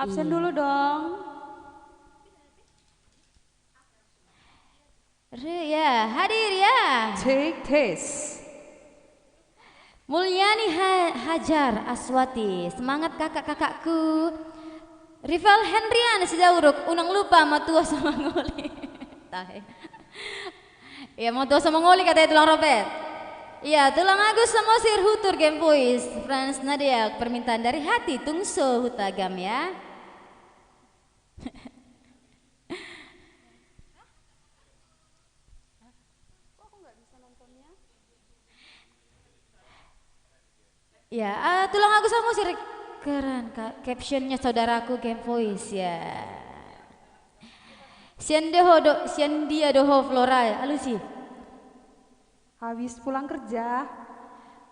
Absen Iya. dulu dong. Ya, hadir ya. Take this. Mulyani Hajar Aswati, semangat kakak-kakakku. Rival Hendrian Sidauruk, unang lupa matua sama ngoli. Tahe. Ya matua sama ngoli katanya tulang robet. Iya, tulang Agus Samosir Hutur Game Voice. Frans Nadia, permintaan dari hati tungso hutagam ya. Ya, tulang Agus Samosir keren kak. Captionnya saudaraku Game Voice ya. Sian dia doho Flora, halo sih. Habis pulang kerja.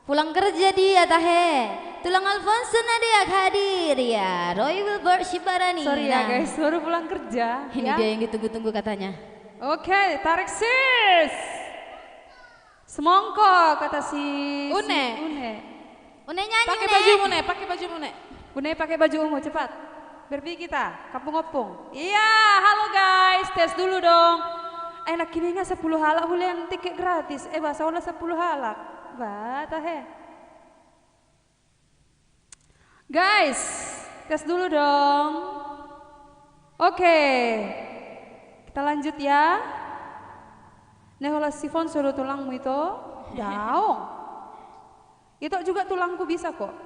Pulang kerja dia tahe. Tulang Alfonso Nadia hadir ya. Roy Wilbert Shibarani. Sorry ya guys, baru pulang kerja. Ini ya. dia yang ditunggu-tunggu katanya. Oke, tarik sis. Semongko kata si Une. Une. Une nyanyi Pakai Une. baju Mune, pakai baju Mune. Une pakai baju ungu cepat. Berpi kita, kampung-opung. Iya, halo guys, tes dulu dong. Enak ini nggak 10 halak hulian tiket gratis. Bahasa olah 10 halak. Tahe. Guys, tes dulu dong. Oke, kita lanjut ya. Nehola sifon suruh tulangmu itu, daong. Itu juga tulangku bisa kok.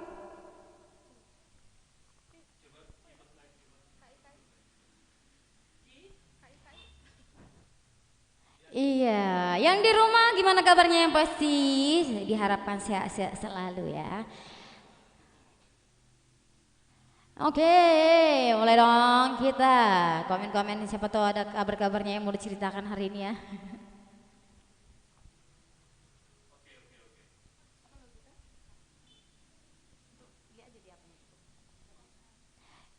Iya, yang di rumah gimana kabarnya yang pasti? Diharapkan sehat-sehat selalu ya. Oke, mulai dong kita komen-komen siapa tahu ada kabar-kabarnya yang mau diceritakan hari ini ya.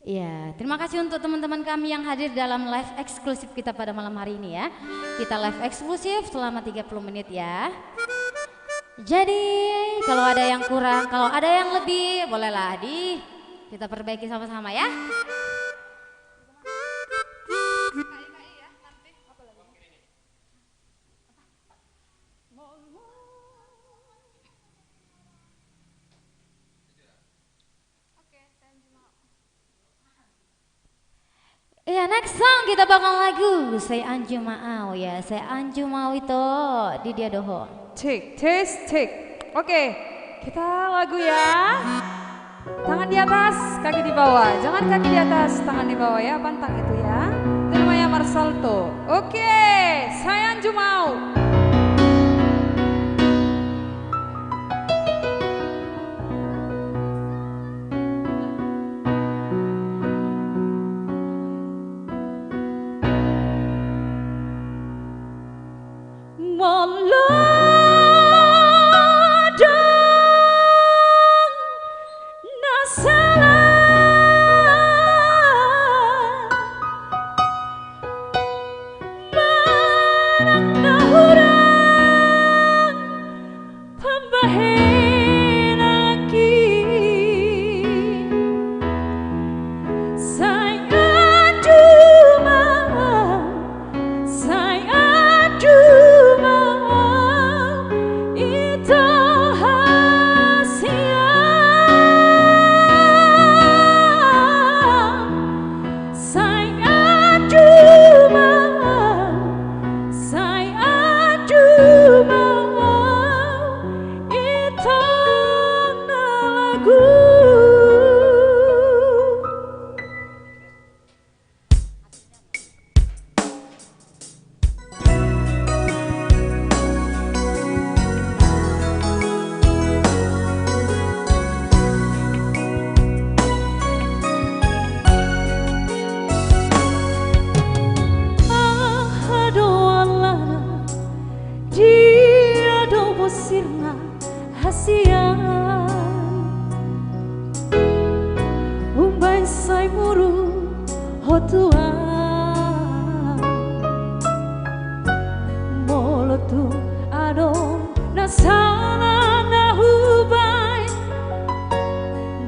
Iya, terima kasih untuk teman-teman kami yang hadir dalam live eksklusif kita pada malam hari ini ya. Kita live eksklusif selama 30 menit ya. Jadi kalau ada yang kurang, kalau ada yang lebih, bolehlah kita perbaiki sama-sama ya. Iya, next song kita bakal lagu Saya Anju Mau ya. Saya Anju Mau itu di dia doho. Cek, tes, cek. Oke, kita lagu ya. Tangan di atas, kaki di bawah. Jangan kaki di atas, tangan di bawah ya. Pantang itu ya. Itu namanya Marsalto. Oke, saya Anju Mau.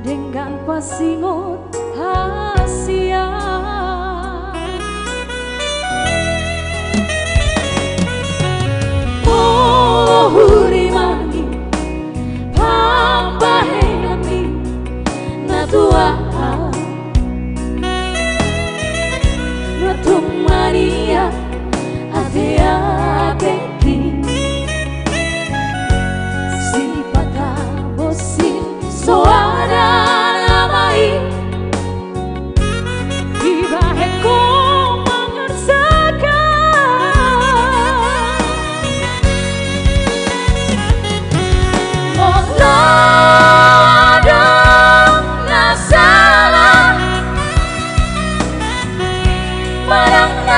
Dengan pasti simut hasia. Oh hurimangi pambahenami natua natumania ate-ateki sipata bosi soada namai ibaheko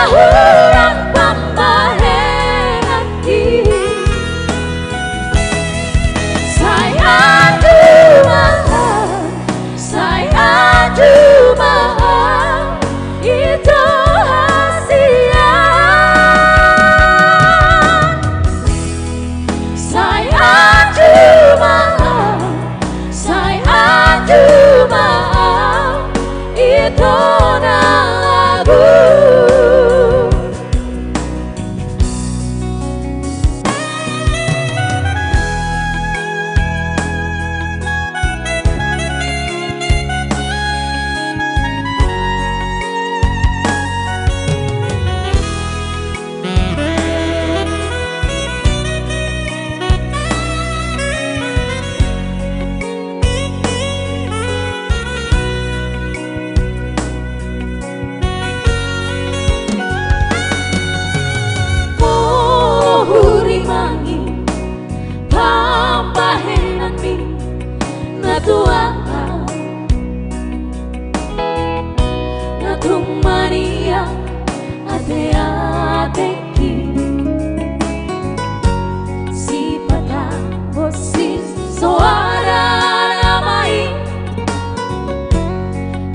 hurang pambahenaki saya cuma itu hasia. Saya cuma itu lagu. Natua natumania ate-ateki sipata bosi soara namai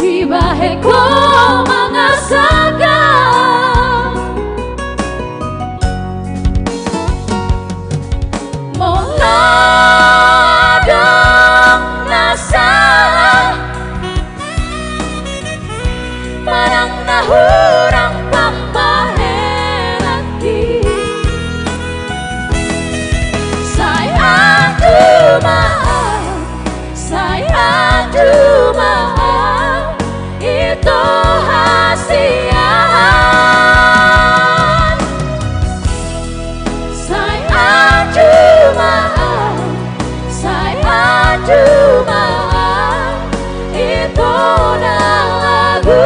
ibaheko mangasaga parang nahurang pambahenaki saya cuma itu hasia. Saya cuma itu lagu.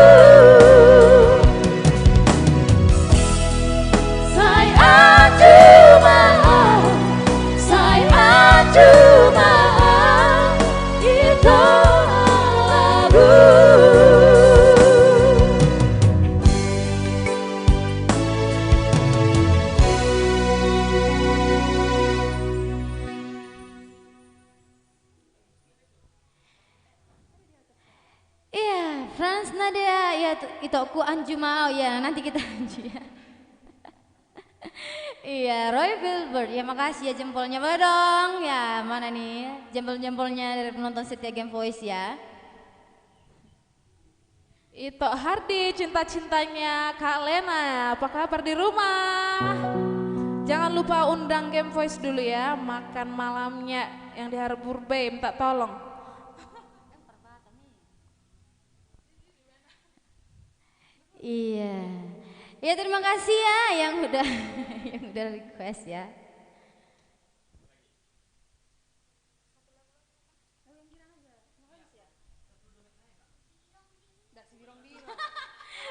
Saya cuma itu lagu. Iya, Franz Nadia, ya itu aku anju mau ya, nanti kita anju ya. Iya, Roy Billboard, ya makasih ya jempolnya boleh dong, ya mana nih jempol-jempolnya dari penonton setia Game Voice ya. Itu Hardi, cinta-cintanya Kak Lena, apa kabar di rumah? Jangan lupa undang Game Voice dulu ya, makan malamnya yang di Harbor Bay, minta tolong. Iya, ya terima kasih ya yang udah yang udah request ya.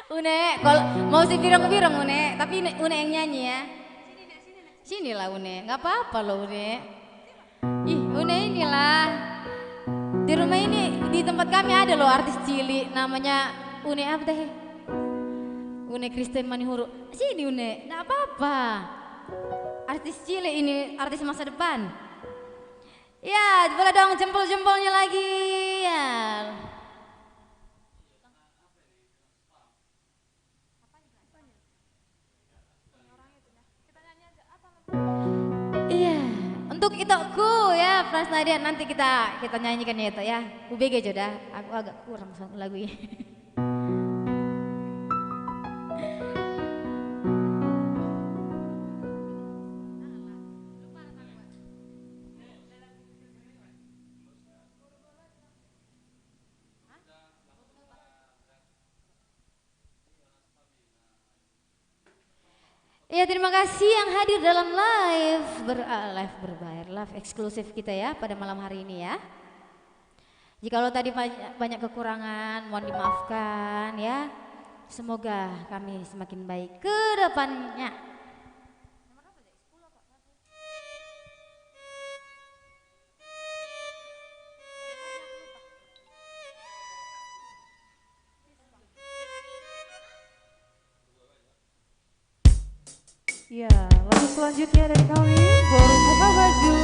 Une, kalau mau si birong-birong Une, tapi Une yang nyanyi ya. Sini lah Une, nggak apa-apa loh Une. Ih Une inilah. Di rumah ini, di tempat kami ada loh artis cilik namanya Une apa teh? Une Kristen Manihuru. Sini Une, nggak apa-apa. Artis cilik ini, artis masa depan. Ya, boleh dong jempol-jempolnya lagi ya. Iya, untuk itokku ya Frans Nadia, nanti kita nyanyikan ya itu ya. UBG jodoh, aku agak kurang lagu ini. Ya terima kasih yang hadir dalam live berbayar, live eksklusif kita ya pada malam hari ini ya. Jikalau tadi banyak kekurangan mohon dimaafkan ya. Semoga kami semakin baik ke depannya. Ya, lagu selanjutnya dari kami baru buka baju.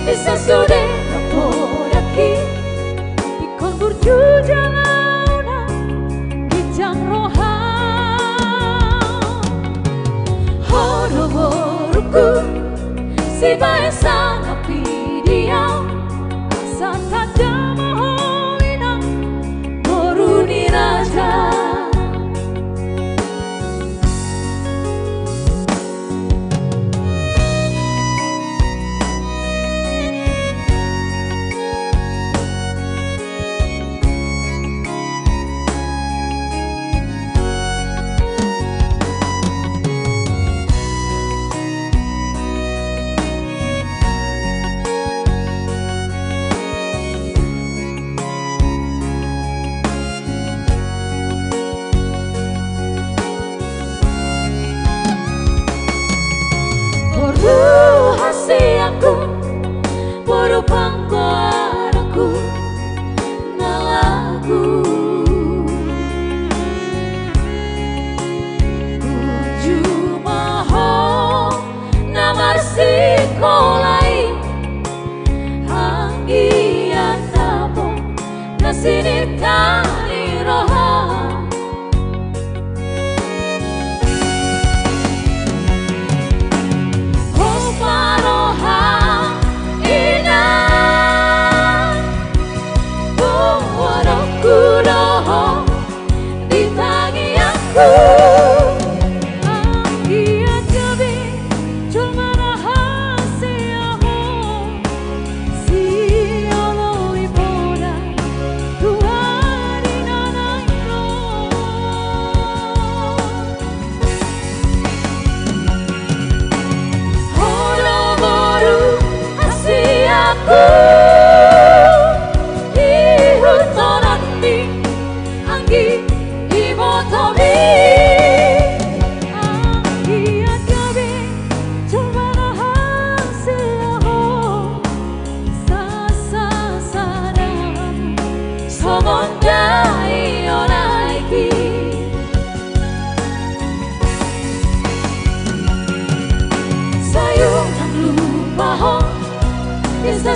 Bisa sudah napodaki ikon burjujalauna kijang roha horo-horoku si baesa napi diam asa tada mahoina moruni raja. Oh, aku anggia gabi cuma rahasia siolo ipoda Tuhan inanaino Holo baru kasih aku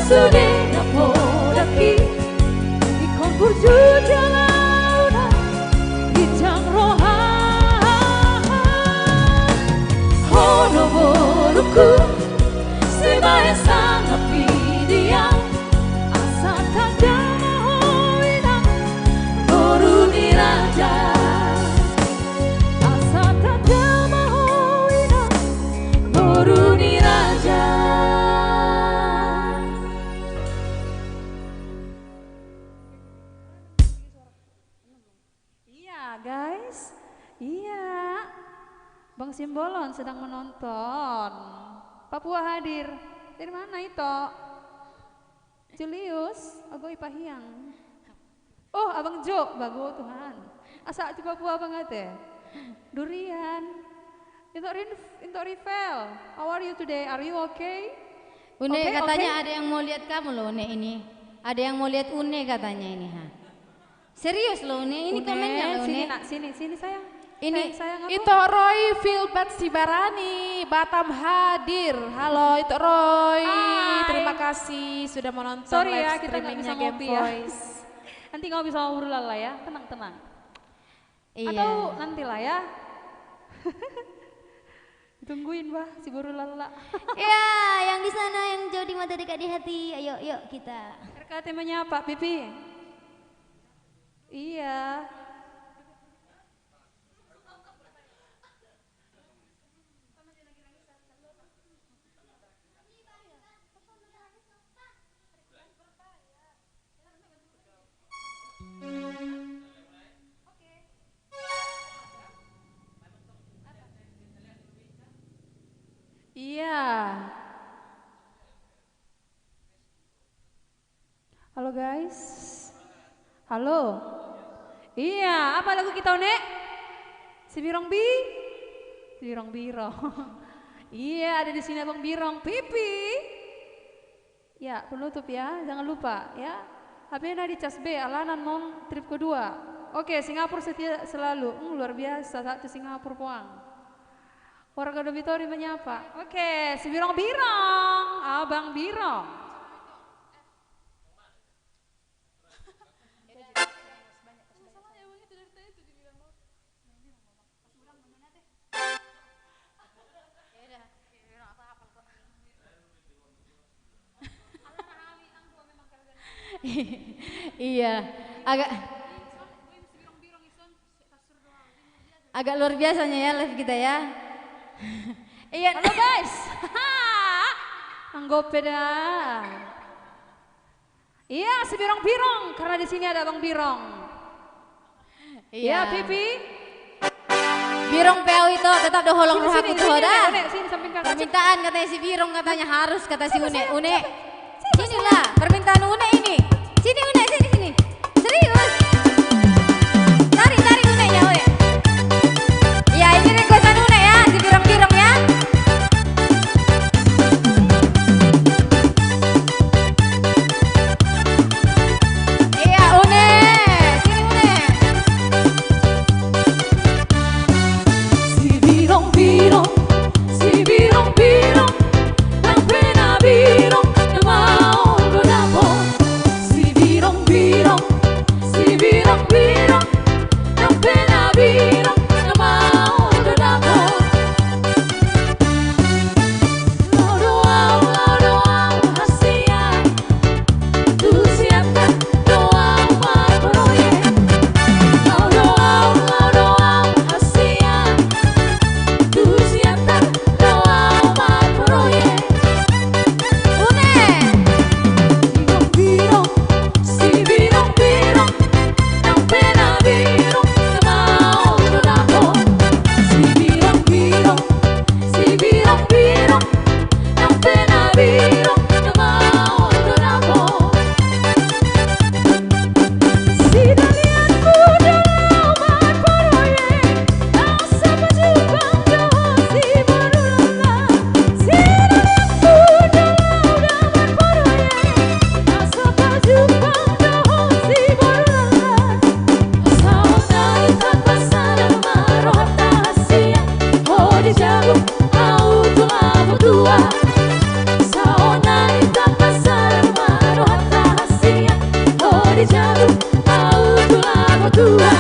sudah napodaki ikon berjuja launa gijang rohan hono boruku sebae sangat pidiang asa tanda hoina boru diraja asa tanda hoina boru diraja. Guys, iya, Bang Simbolon sedang menonton. Papua hadir. Dari mana itu? Julius, Agoi Pahiang. Oh, Abang Jo, bago Tuhan. Asa di Papua banget ya? Durian. Into Rivel. How are you today? Are you okay? Une okay, katanya okay? Ada yang mau lihat kamu loh Une ini. Ada yang mau lihat Une katanya ini ha. Serius loh Une, ini komennya loh Une. Sini sayang. Ini sayang Itu Roy Filbert Sibarani Batam hadir. Halo itu Roy. Hai. Terima kasih sudah menonton Sorry live ya, kita nggak bisa streamingnya Game ngopi ya. Voice. Nanti ngopi sama Burulala ya, tenang. Iya. Atau nantilah ya. Tungguin bah si Burulala. Ya, yang di sana yang jauh di mata dekat di hati. Ayo kita. RKT menyapa Pipi. Iya. Iya. Halo guys. Halo. Iya, apa lagu kita Nek? Si Birong Birong. Iya, ada di sini Abang Birong, Pipi. Ya, penutup ya, jangan lupa ya. HP-nya di cas B, Alana non trip kedua. Oke, Singapura setia selalu. Luar biasa, satu Singapura puang. Warga Dobitori menyapa. Oke, si Birong, Abang Birong. Iya, agak luar biasanya ya live kita ya. Iya, halo guys. Anggopeda. Iya, si Birong karena di sini ada Abang Birong. Iya, Pipi. Birong PO itu tetap doholong roh aku tuh dah. Sini samping kakak. Permintaan katanya si Birong katanya harus kata si Une. Sinilah permintaan Une ini. Sini Une, sini. Serius. Tarik Une ya, Une. Ya, ini requestan Une ya, si Birong ya. Iya, Une. Sini Une. Si birong ang pena birong na maong ko na po si birong berdua.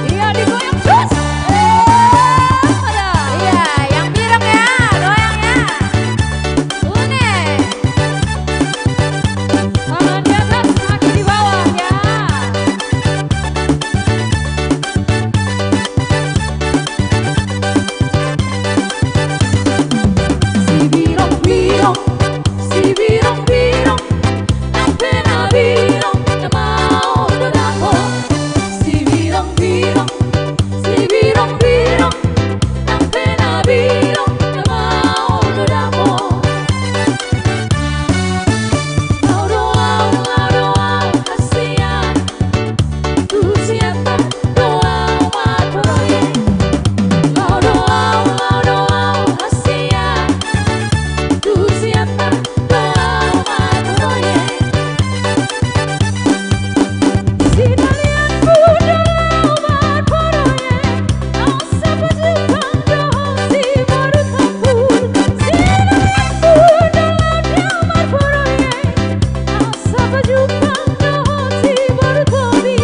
Iya digoyang terus. Ada. Iya, yang birong ya, goyang ya. Une. Tangan di atas, kaki di bawah ya. Si birong birong, si birong birong, ang pena birong na maudodamo. Si birong birong, si birong birong, ang pena birong na maudodamo. Laudoau hasian, tu siapa doau matoroye. Laudoau hasian, tu siapa doau matoroye. Si kalian dalau matoroye, ang sapajupang doho si baru kampur. Si kalian dalau matoroye, ang sapajupang doho si baru tobi.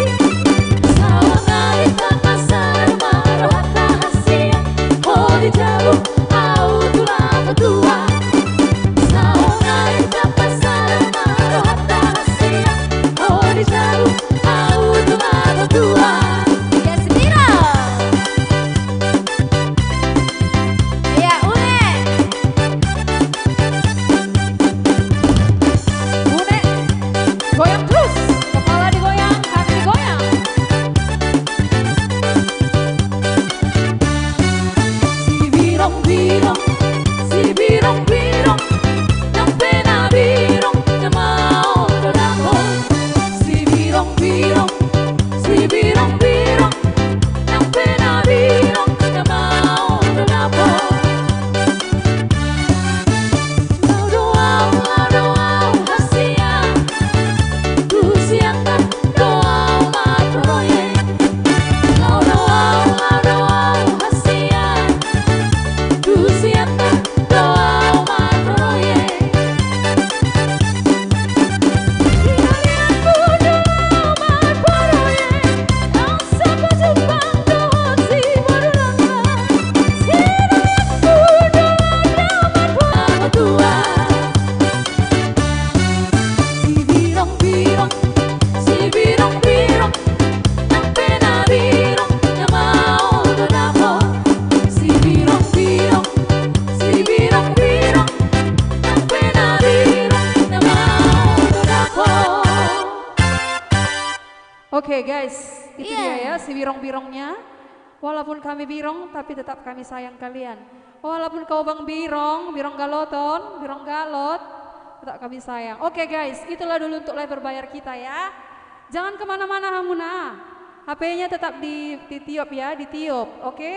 Sawangan itang pasar marwata hasia, hodi jauh au tulang berdua. Sawangan itang pasar marwata hasia, hodi jauh au tulang berdua. Ya sebirong. Iya, une. Une, goyang terus. Kepala digoyang, kaki digoyang. Si birong birong, si birong birong, ang pena birong na maudodamo. Si birong birong, si birong birong, ang pena birong na maudodamo. Laudoau hasian, tu siapa doau matoroye. Laudoau hasian, tu siapa doau matoroye. Si kalian doau matoroye, ang sapajupang doho si barulangga. Si kalian doau matoroye, si birong birong, si birong birong, ang pena birong na maudodamo. Si birong birong, si birong birong, ang pena birong na maudodamo. Oke guys, itu Iya. dia ya si birong-birongnya. Walaupun kami birong, tapi tetap kami sayang kalian. Walaupun kau bang birong, birong galoton, birong galot, tetap kami sayang. Oke guys, itulah dulu untuk live berbayar kita ya. Jangan kemana-mana Hamuna. HP-nya tetap ditiup ya, ditiup. Oke?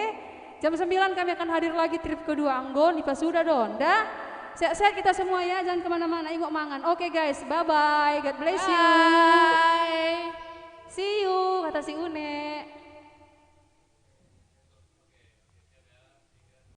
Jam 9 kami akan hadir lagi trip kedua Anggon di Pasuda Don. Dah? Sehat-sehat kita semua ya, jangan kemana-mana, ingok mangan. Oke guys, bye-bye, God bless you. Bye. See you, kata si Une.